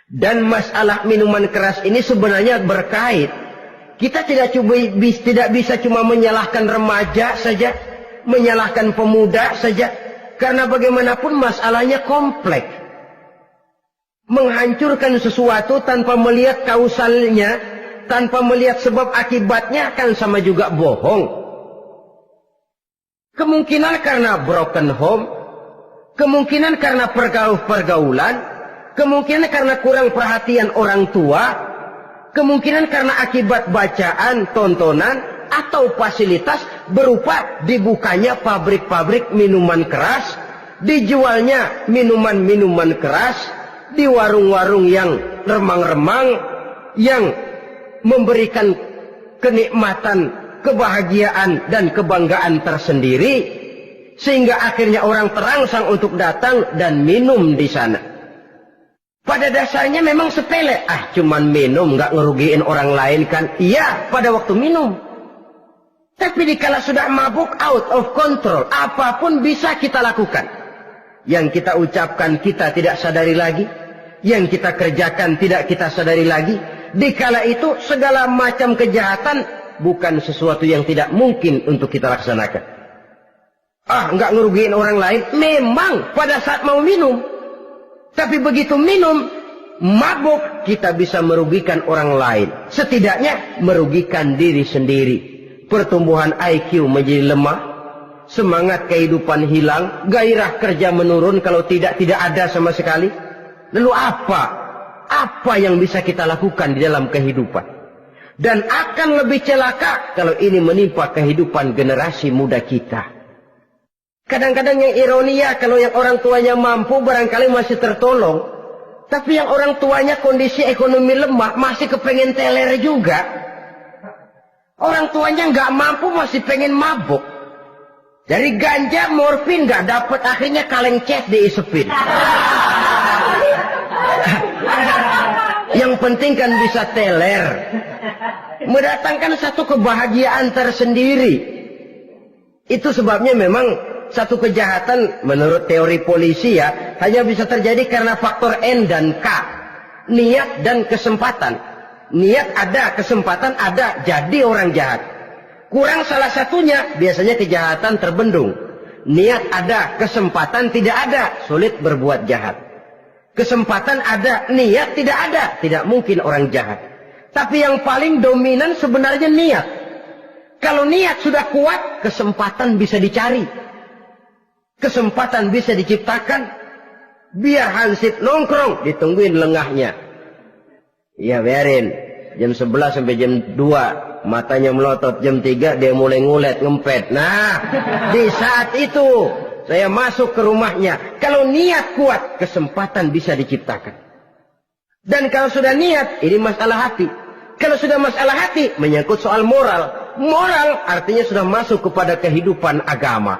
Dan masalah minuman keras ini sebenarnya berkait. Kita tidak bisa cuma menyalahkan remaja saja, menyalahkan pemuda saja, karena bagaimanapun masalahnya kompleks. Menghancurkan sesuatu tanpa melihat kausalnya, tanpa melihat sebab akibatnya akan sama juga bohong. Kemungkinan karena broken home, kemungkinan karena pergaulan, kemungkinan karena kurang perhatian orang tua, kemungkinan karena akibat bacaan, tontonan, atau fasilitas berupa dibukanya pabrik-pabrik minuman keras, dijualnya minuman-minuman keras, di warung-warung yang remang-remang, yang memberikan kenikmatan, kebahagiaan, dan kebanggaan tersendiri, sehingga akhirnya orang terangsang untuk datang dan minum di sana. Pada dasarnya memang sepele, cuman minum, nggak ngerugiin orang lain kan? Iya, pada waktu minum. Tapi dikala sudah mabuk, out of control, apapun bisa kita lakukan. Yang kita ucapkan kita tidak sadari lagi, yang kita kerjakan tidak kita sadari lagi. Dikala itu segala macam kejahatan bukan sesuatu yang tidak mungkin untuk kita laksanakan. Nggak ngerugiin orang lain, memang pada saat mau minum. Tapi begitu minum, mabuk, kita bisa merugikan orang lain. Setidaknya merugikan diri sendiri. Pertumbuhan IQ menjadi lemah, semangat kehidupan hilang, gairah kerja menurun, kalau tidak ada sama sekali. Lalu apa yang bisa kita lakukan di dalam kehidupan? Dan akan lebih celaka kalau ini menimpa kehidupan generasi muda kita. Kadang-kadang yang ironi ya, kalau yang orang tuanya mampu barangkali masih tertolong, tapi yang orang tuanya kondisi ekonomi lemah masih kepengen teler juga. Orang tuanya nggak mampu masih pengen mabuk. Dari ganja, morfin nggak dapat, akhirnya kaleng cet diisepin. Yang penting kan bisa teler, mendatangkan satu kebahagiaan tersendiri. Itu sebabnya memang satu kejahatan menurut teori polisi ya hanya bisa terjadi karena faktor N dan K, niat dan kesempatan. Niat ada, kesempatan ada, jadi orang jahat. Kurang salah satunya, biasanya kejahatan terbendung. Niat ada, kesempatan tidak ada, sulit berbuat jahat. Kesempatan ada, niat tidak ada, tidak mungkin orang jahat. Tapi yang paling dominan sebenarnya niat. Kalau niat sudah kuat, kesempatan bisa dicari. Kesempatan bisa diciptakan. Biar hansip nongkrong, ditungguin lengahnya. Ya biarin, jam 11 sampai jam 2, matanya melotot, jam 3 dia mulai ngulet, ngempet. Nah, di saat itu saya masuk ke rumahnya. Kalau niat kuat, kesempatan bisa diciptakan. Dan kalau sudah niat, ini masalah hati. Kalau sudah masalah hati, menyangkut soal moral. moral, artinya sudah masuk kepada kehidupan agama.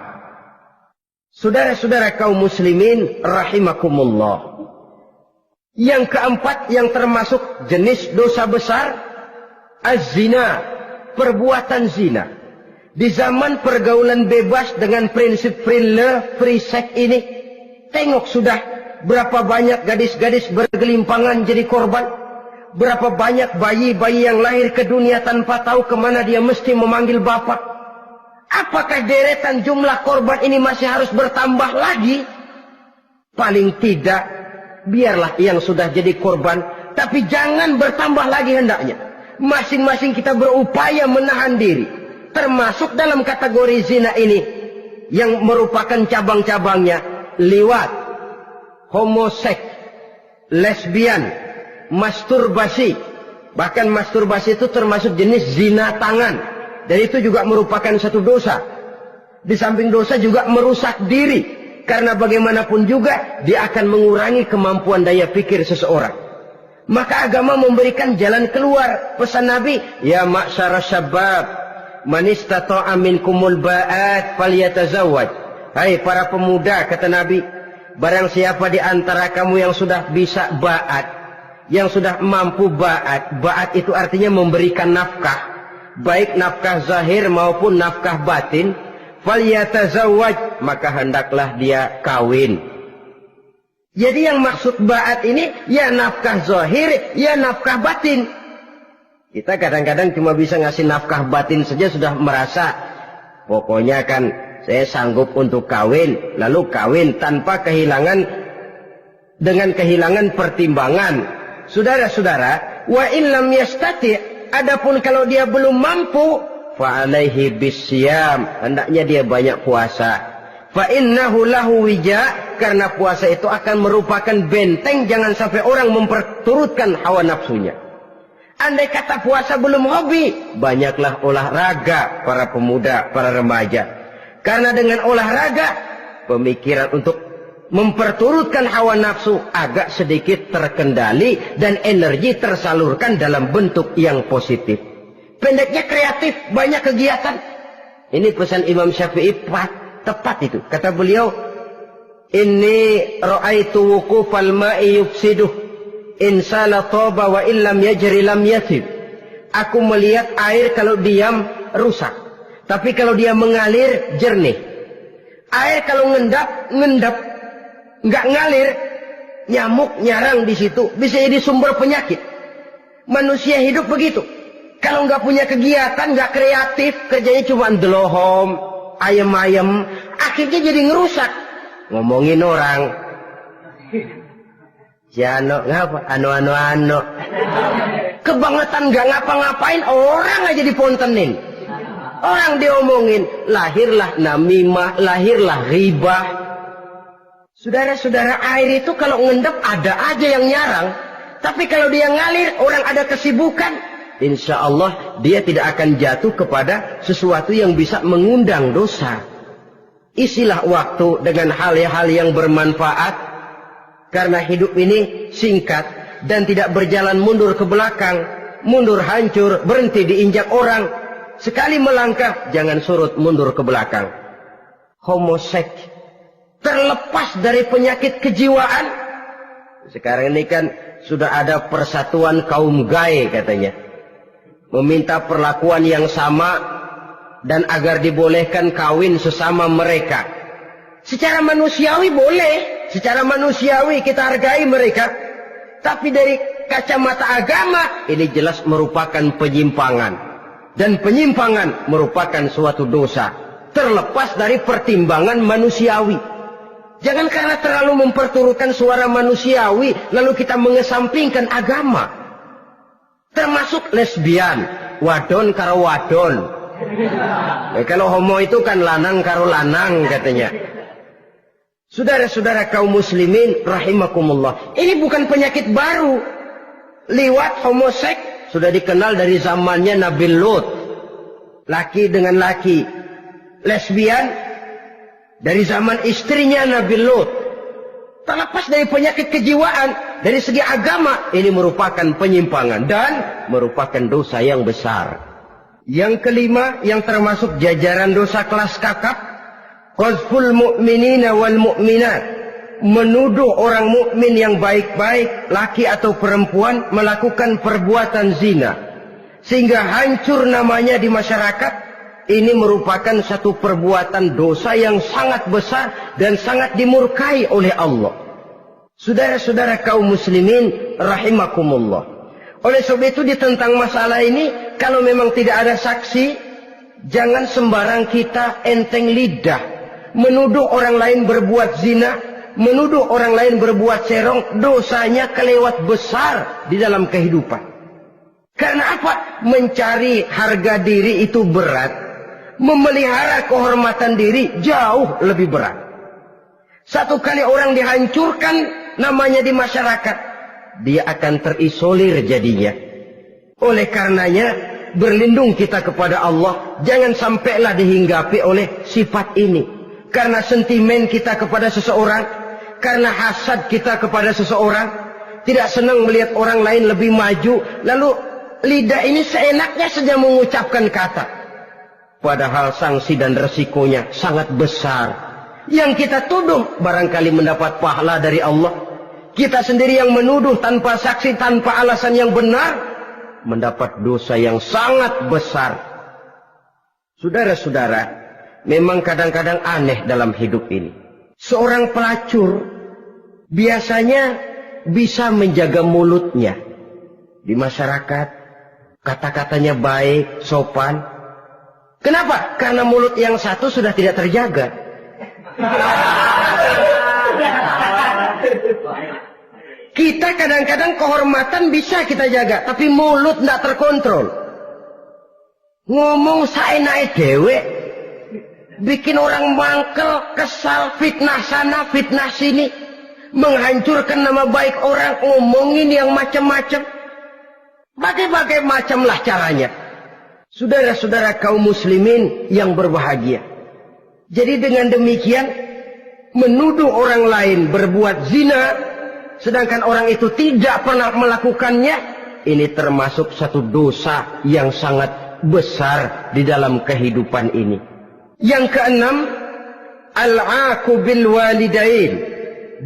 Saudara-saudara kaum muslimin rahimakumullah. Yang keempat yang termasuk jenis dosa besar, az-zina, perbuatan zina. Di zaman pergaulan bebas dengan prinsip free love, free sex ini, tengok sudah berapa banyak gadis-gadis bergelimpangan jadi korban. Berapa banyak bayi-bayi yang lahir ke dunia tanpa tahu kemana dia mesti memanggil bapak. Apakah deretan jumlah korban ini masih harus bertambah lagi? Paling tidak, biarlah yang sudah jadi korban, tapi jangan bertambah lagi hendaknya. Masing-masing kita berupaya menahan diri. Termasuk dalam kategori zina ini, yang merupakan cabang-cabangnya, liwat, homoseks, lesbian, masturbasi. Bahkan masturbasi itu termasuk jenis zina tangan. Dan itu juga merupakan satu dosa. Di samping dosa juga merusak diri. Karena bagaimanapun juga dia akan mengurangi kemampuan daya pikir seseorang. Maka agama memberikan jalan keluar. Pesan Nabi, ya ma'syara syabab, man istata'a minkumul ba'at falyatazawwaj. Hai para pemuda, kata Nabi, barang siapa di antara kamu yang sudah bisa ba'at, yang sudah mampu ba'at. Ba'at itu artinya memberikan nafkah, baik nafkah zahir maupun nafkah batin. Falyatazawwaj, maka hendaklah dia kawin. Jadi yang maksud ba'at ini ya nafkah zahir, ya nafkah batin. Kita kadang-kadang cuma bisa ngasih nafkah batin saja sudah merasa pokoknya kan saya sanggup untuk kawin, lalu kawin tanpa kehilangan, dengan kehilangan pertimbangan. Saudara-saudara, wa illam yastati, adapun kalau dia belum mampu, fa alaihi bisyam, hendaknya dia banyak puasa. Fa innahu lahu wija, karena puasa itu akan merupakan benteng jangan sampai orang memperturutkan hawa nafsunya. Andai kata puasa belum hobi, banyaklah olahraga para pemuda, para remaja. Karena dengan olahraga, pemikiran untuk memperturutkan hawa nafsu agak sedikit terkendali dan energi tersalurkan dalam bentuk yang positif. Pendeknya kreatif, banyak kegiatan. Ini pesan Imam Syafi'i tepat itu. Kata beliau, inni ra'aitu wuqufal ma'i yufsiduh, insala toba wa illam yajri lam yathib. Aku melihat air kalau diam rusak, tapi kalau dia mengalir jernih. Air kalau ngendap nggak ngalir, nyamuk nyarang di situ, bisa jadi sumber penyakit. Manusia hidup begitu. Kalau nggak punya kegiatan, nggak kreatif, kerjanya cuma delohom, ayam-ayam, akhirnya jadi ngerusak. Ngomongin orang, si Ano ngapa? Ano. Kebangetan nggak ngapa-ngapain, orang aja dipontenin. Orang diomongin, lahirlah namimah, lahirlah ribah. Saudara-saudara, air itu kalau ngendap ada aja yang nyarang. Tapi kalau dia ngalir, orang ada kesibukan, insya Allah dia tidak akan jatuh kepada sesuatu yang bisa mengundang dosa. Isilah waktu dengan hal-hal yang bermanfaat. Karena hidup ini singkat dan tidak berjalan mundur ke belakang. Mundur hancur, berhenti diinjak orang. Sekali melangkah, jangan surut mundur ke belakang. Homoseks, terlepas dari penyakit kejiwaan. Sekarang ini kan sudah ada persatuan kaum gay katanya. Meminta perlakuan yang sama dan agar dibolehkan kawin sesama mereka. Secara manusiawi boleh. Secara manusiawi kita hargai mereka. Tapi dari kacamata agama, ini jelas merupakan penyimpangan. Dan penyimpangan merupakan suatu dosa. Terlepas dari pertimbangan manusiawi. Jangan karena terlalu memperturutkan suara manusiawi, lalu kita mengesampingkan agama. Termasuk lesbian, wadon karo wadon. Kalau homo itu kan lanang karo lanang katanya. Saudara-saudara kaum muslimin rahimakumullah, ini bukan penyakit baru. Liwat, homoseks sudah dikenal dari zamannya Nabi Lut. Laki dengan laki. Lesbian dari zaman istrinya Nabi Lut. Terlepas dari penyakit kejiwaan, dari segi agama, ini merupakan penyimpangan dan merupakan dosa yang besar. Yang kelima, yang termasuk jajaran dosa kelas kakap, qazful mu'minina wal mu'minat, menuduh orang mukmin yang baik-baik, laki atau perempuan, melakukan perbuatan zina sehingga hancur namanya di masyarakat. Ini merupakan satu perbuatan dosa yang sangat besar dan sangat dimurkai oleh Allah. Saudara-saudara kaum muslimin rahimakumullah. Oleh sebab itu tentang masalah ini, kalau memang tidak ada saksi, jangan sembarang kita enteng lidah menuduh orang lain berbuat zina, menuduh orang lain berbuat serong. Dosanya kelewat besar di dalam kehidupan. Karena apa? Mencari harga diri itu berat, memelihara kehormatan diri jauh lebih berat. Satu kali orang dihancurkan namanya di masyarakat, dia akan terisolir jadinya. Oleh karenanya, berlindung kita kepada Allah, jangan sampailah dihinggapi oleh sifat ini. Karena sentimen kita kepada seseorang, karena hasad kita kepada seseorang, tidak senang melihat orang lain lebih maju, lalu lidah ini seenaknya saja mengucapkan kata. Padahal sanksi dan resikonya sangat besar. Yang kita tuduh barangkali mendapat pahala dari Allah. Kita sendiri yang menuduh tanpa saksi, tanpa alasan yang benar, mendapat dosa yang sangat besar. Saudara-saudara, memang kadang-kadang aneh dalam hidup ini. Seorang pelacur biasanya bisa menjaga mulutnya di masyarakat, kata-katanya baik, sopan. Kenapa? Karena mulut yang satu sudah tidak terjaga. Kita kadang-kadang kehormatan bisa kita jaga, tapi mulut tidak terkontrol. Ngomong saenake dewe, bikin orang mangkel, kesal, fitnah sana, fitnah sini, menghancurkan nama baik orang, ngomongin yang macam-macam. Bagai-bagai macamlah caranya. Saudara-saudara kaum muslimin yang berbahagia. Jadi dengan demikian, menuduh orang lain berbuat zina, sedangkan orang itu tidak pernah melakukannya, ini termasuk satu dosa yang sangat besar di dalam kehidupan ini. Yang keenam, al-'aqu bil walidain,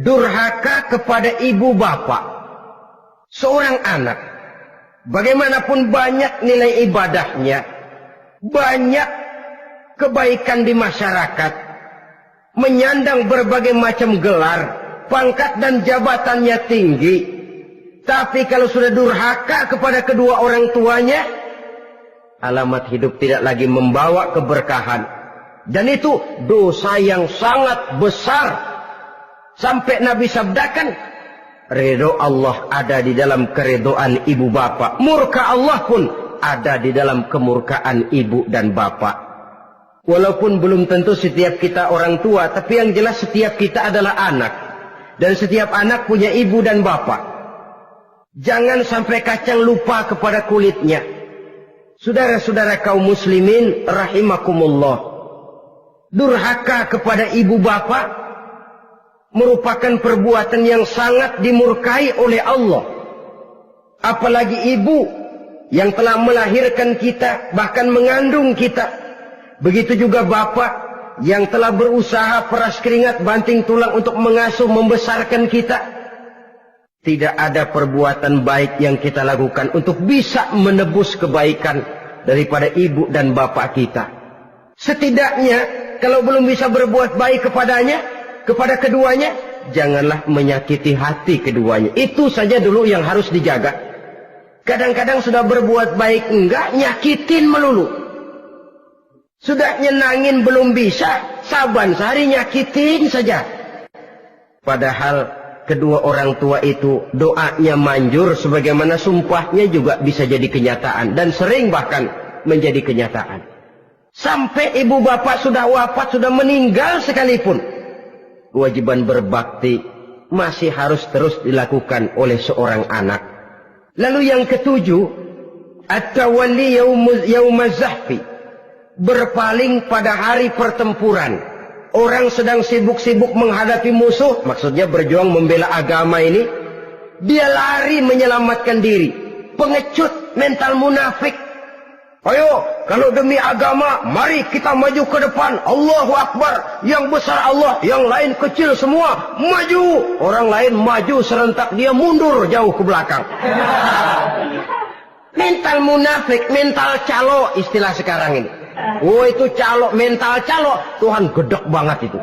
durhaka kepada ibu bapak. Seorang anak, bagaimanapun banyak nilai ibadahnya, banyak kebaikan di masyarakat, menyandang berbagai macam gelar, pangkat dan jabatannya tinggi, tapi kalau sudah durhaka kepada kedua orang tuanya, alamat hidup tidak lagi membawa keberkahan. Dan itu dosa yang sangat besar. Sampai Nabi sabdakan, ridho Allah ada di dalam keridhaan ibu bapak. Murka Allah pun ada di dalam kemurkaan ibu dan bapak. Walaupun belum tentu setiap kita orang tua, tapi yang jelas setiap kita adalah anak. Dan setiap anak punya ibu dan bapak. Jangan sampai kacang lupa kepada kulitnya. Saudara-saudara kaum muslimin rahimakumullah. Durhaka kepada ibu bapak merupakan perbuatan yang sangat dimurkai oleh Allah. Apalagi ibu yang telah melahirkan kita, bahkan mengandung kita. Begitu juga bapak yang telah berusaha peras keringat banting tulang untuk mengasuh membesarkan kita. Tidak ada perbuatan baik yang kita lakukan untuk bisa menebus kebaikan daripada ibu dan bapak kita. Setidaknya kalau belum bisa berbuat baik kepadanya, kepada keduanya, janganlah menyakiti hati keduanya. Itu saja dulu yang harus dijaga. Kadang-kadang sudah berbuat baik enggak, nyakitin melulu. Sudah nyenangin belum bisa, saban sehari nyakitin saja. Padahal kedua orang tua itu doanya manjur, sebagaimana sumpahnya juga bisa jadi kenyataan. Dan sering bahkan menjadi kenyataan. Sampai ibu bapak sudah wafat, sudah meninggal sekalipun, kewajiban berbakti masih harus terus dilakukan oleh seorang anak. Lalu yang ketujuh, at-tawalli yaumaz zahfi, berpaling pada hari pertempuran. Orang sedang sibuk-sibuk menghadapi musuh, maksudnya berjuang membela agama ini, dia lari menyelamatkan diri. Pengecut, mental munafik. Ayo, kalau demi agama, mari kita maju ke depan. Allahu Akbar. Yang besar Allah, yang lain kecil semua. Maju. Orang lain maju serentak, dia mundur jauh ke belakang. Mental munafik, mental calo, istilah sekarang ini. Oh, itu calo, mental calo. Tuhan gedek banget itu.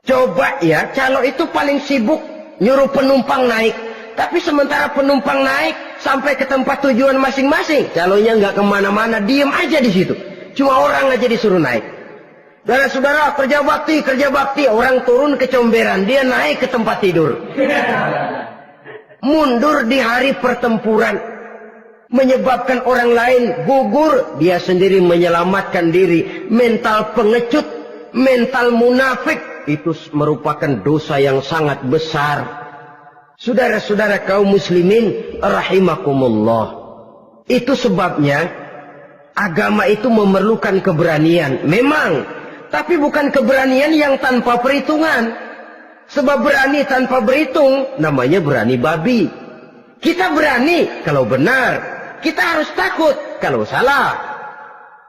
Coba ya, calo itu paling sibuk nyuruh penumpang naik. Tapi sementara penumpang naik sampai ke tempat tujuan masing-masing, calonya nggak kemana-mana, diem aja di situ. Cuma orang aja disuruh naik. Saudara-saudara, kerja bakti, orang turun ke comberan, dia naik ke tempat tidur. Mundur di hari pertempuran, menyebabkan orang lain gugur, dia sendiri menyelamatkan diri. Mental pengecut, mental munafik, itu merupakan dosa yang sangat besar. Saudara-saudara kaum muslimin rahimakumullah. Itu sebabnya agama itu memerlukan keberanian. Memang, tapi bukan keberanian yang tanpa perhitungan. Sebab berani tanpa berhitung namanya berani babi. Kita berani kalau benar, kita harus takut kalau salah.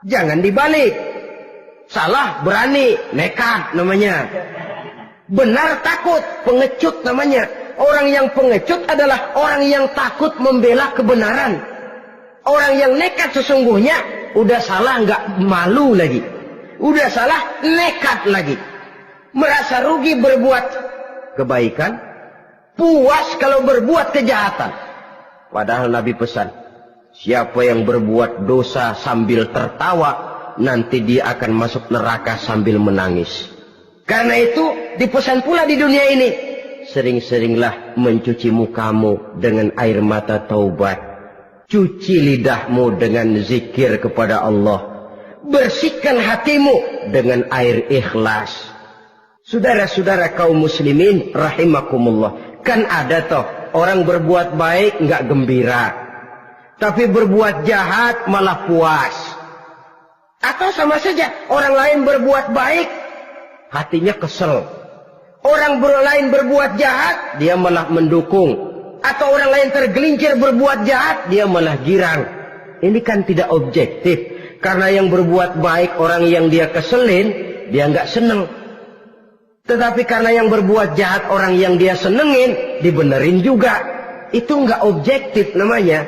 Jangan dibalik. Salah berani, nekat namanya. Benar takut, pengecut namanya. Orang yang pengecut adalah orang yang takut membela kebenaran. Orang yang nekat sesungguhnya udah salah nggak malu lagi. Udah salah nekat lagi. Merasa rugi berbuat kebaikan, puas kalau berbuat kejahatan. Padahal Nabi pesan, siapa yang berbuat dosa sambil tertawa, nanti dia akan masuk neraka sambil menangis. Karena itu dipesan pula di dunia ini, sering-seringlah mencuci mukamu dengan air mata taubat. Cuci lidahmu dengan zikir kepada Allah. Bersihkan hatimu dengan air ikhlas. Saudara-saudara kaum muslimin rahimakumullah. Kan ada toh orang berbuat baik nggak gembira, tapi berbuat jahat malah puas. Atau sama saja orang lain berbuat baik, hatinya kesel. Orang lain berbuat jahat, dia malah mendukung. Atau orang lain tergelincir berbuat jahat, dia malah girang. Ini kan tidak objektif. Karena yang berbuat baik, orang yang dia keselin, dia nggak seneng. Tetapi karena yang berbuat jahat, orang yang dia senengin, dibenerin juga. Itu nggak objektif namanya.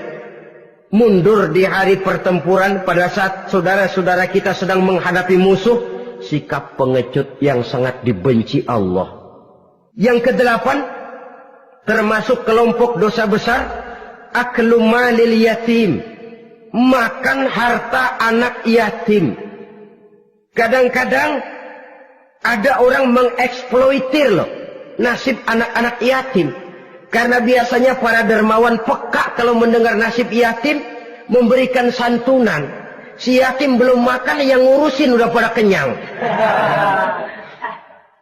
Mundur di hari pertempuran pada saat saudara-saudara kita sedang menghadapi musuh, sikap pengecut yang sangat dibenci Allah. Yang kedelapan, termasuk kelompok dosa besar, aklu malil yatim, makan harta anak yatim. Kadang-kadang ada orang mengeksploitir loh nasib anak-anak yatim. Karena biasanya para dermawan peka kalau mendengar nasib yatim, memberikan santunan. Si yatim belum makan, yang ngurusin udah pada kenyang.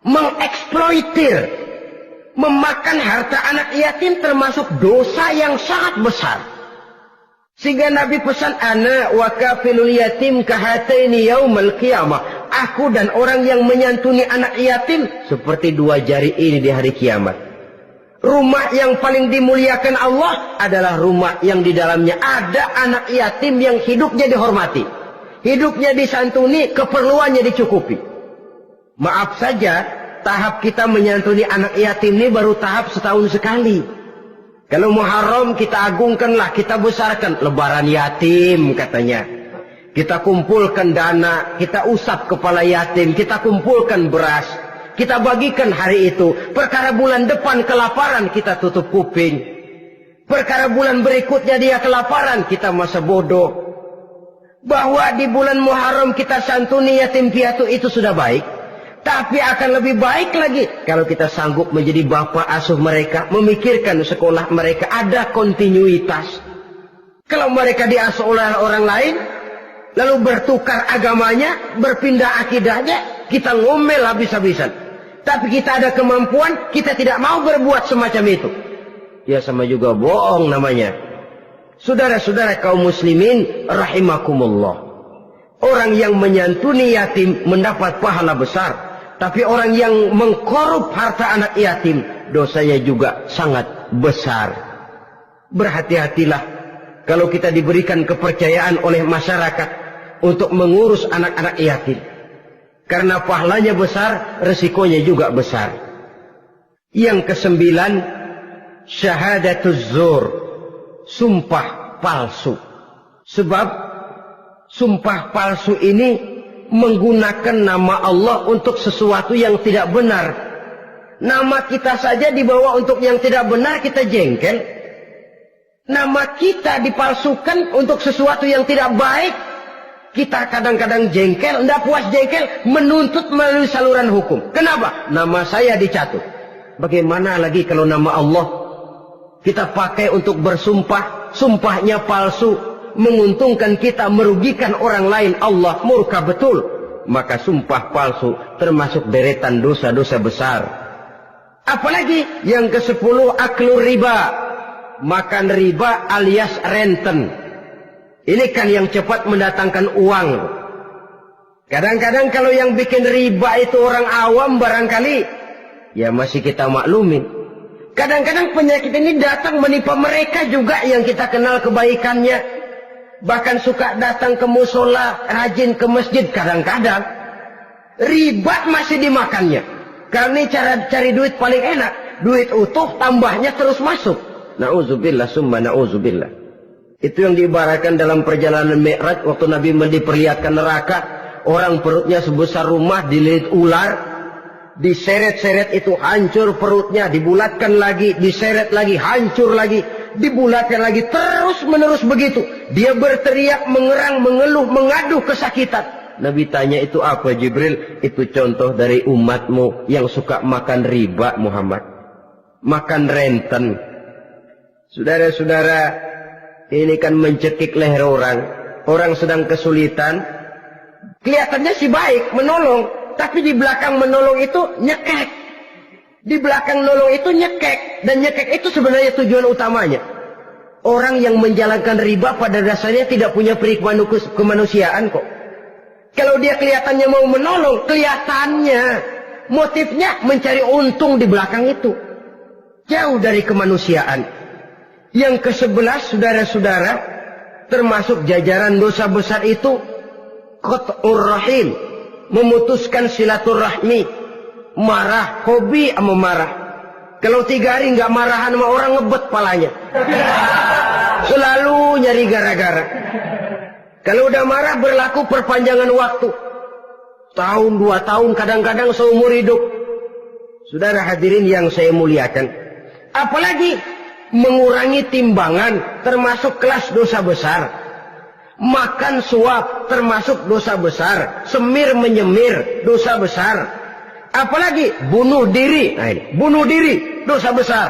Mengeksploitir, memakan harta anak yatim termasuk dosa yang sangat besar. Sehingga Nabi pesan, ana wa kafilul yatim kahataini yaumal qiyamah. Aku dan orang yang menyantuni anak yatim seperti dua jari ini di hari kiamat. Rumah yang paling dimuliakan Allah adalah rumah yang di dalamnya ada anak yatim yang hidupnya dihormati, hidupnya disantuni, keperluannya dicukupi. Maaf saja, tahap kita menyantuni anak yatim ini baru tahap setahun sekali. Kalau Muharram kita agungkanlah, kita besarkan. Lebaran yatim katanya. Kita kumpulkan dana, kita usap kepala yatim, kita kumpulkan beras, kita bagikan hari itu. Perkara bulan depan kelaparan, kita tutup kuping. Perkara bulan berikutnya dia kelaparan, kita masa bodoh. Bahwa di bulan Muharram kita santuni yatim piatu itu sudah baik. Tapi akan lebih baik lagi kalau kita sanggup menjadi bapak asuh mereka, memikirkan sekolah mereka, ada kontinuitas. Kalau mereka diasuh oleh orang lain, lalu bertukar agamanya, berpindah akidahnya, kita ngomel habis-habisan. Tapi kita ada kemampuan, kita tidak mau berbuat semacam itu. Ya sama juga bohong namanya. Saudara-saudara kaum muslimin rahimakumullah. Orang yang menyantuni yatim mendapat pahala besar. Tapi orang yang mengkorup harta anak yatim, dosanya juga sangat besar. Berhati-hatilah kalau kita diberikan kepercayaan oleh masyarakat untuk mengurus anak-anak yatim. Karena pahalanya besar, resikonya juga besar. Yang kesembilan, syahadatuz zur, sumpah palsu. Sebab sumpah palsu ini menggunakan nama Allah untuk sesuatu yang tidak benar. Nama kita saja dibawa untuk yang tidak benar, kita jengkel. Nama kita dipalsukan untuk sesuatu yang tidak baik, kita kadang-kadang jengkel, tidak puas jengkel, menuntut melalui saluran hukum. Kenapa? Nama saya dicatut. Bagaimana lagi kalau nama Allah kita pakai untuk bersumpah, sumpahnya palsu, menguntungkan kita, merugikan orang lain, Allah murka betul. Maka sumpah palsu termasuk deretan dosa-dosa besar. Apalagi yang ke-10, aklu riba, makan riba alias renten. Ini kan yang cepat mendatangkan uang. Kadang-kadang kalau yang bikin riba itu orang awam barangkali, ya masih kita maklumin. Kadang-kadang penyakit ini datang menimpa mereka juga yang kita kenal kebaikannya. Bahkan suka datang ke musola, rajin ke masjid. Kadang-kadang riba masih dimakannya. Karena cara cari duit paling enak. Duit utuh, tambahnya terus masuk. Na'udzubillah summa na'udzubillah. Itu yang diibaratkan dalam perjalanan Mi'raj waktu Nabi diperlihatkan neraka. Orang perutnya sebesar rumah dililit ular. Diseret-seret itu hancur perutnya. Dibulatkan lagi, diseret lagi, hancur lagi. Dibulatkan lagi, terus menerus begitu. Dia berteriak, mengerang, mengeluh, mengadu kesakitan. Nabi tanya, itu apa Jibril? Itu contoh dari umatmu yang suka makan riba Muhammad. Makan renten. Saudara-saudara, ini kan mencekik leher orang. Orang sedang kesulitan. Kelihatannya sih baik, menolong. Tapi di belakang menolong itu nyekek. Di belakang nolong itu nyekek. Dan nyekek itu sebenarnya tujuan utamanya. Orang yang menjalankan riba pada dasarnya tidak punya perikman kemanusiaan kok. Kalau dia kelihatannya mau menolong, kelihatannya motifnya mencari untung di belakang itu. Jauh dari kemanusiaan. Yang ke-11, saudara-saudara, termasuk jajaran dosa besar itu qat'ur rahim, memutuskan silaturahmi. Marah, hobi sama marah. Kalau 3 hari nggak marahan sama orang, ngebet palanya. Selalu nyari gara-gara. Kalau udah marah berlaku perpanjangan waktu. Tahun, 2 tahun, kadang-kadang seumur hidup. Saudara hadirin yang saya muliakan. Apalagi mengurangi timbangan termasuk kelas dosa besar. Makan suap termasuk dosa besar. Semir menyemir dosa besar. Apalagi bunuh diri. Nah ini, bunuh diri dosa besar.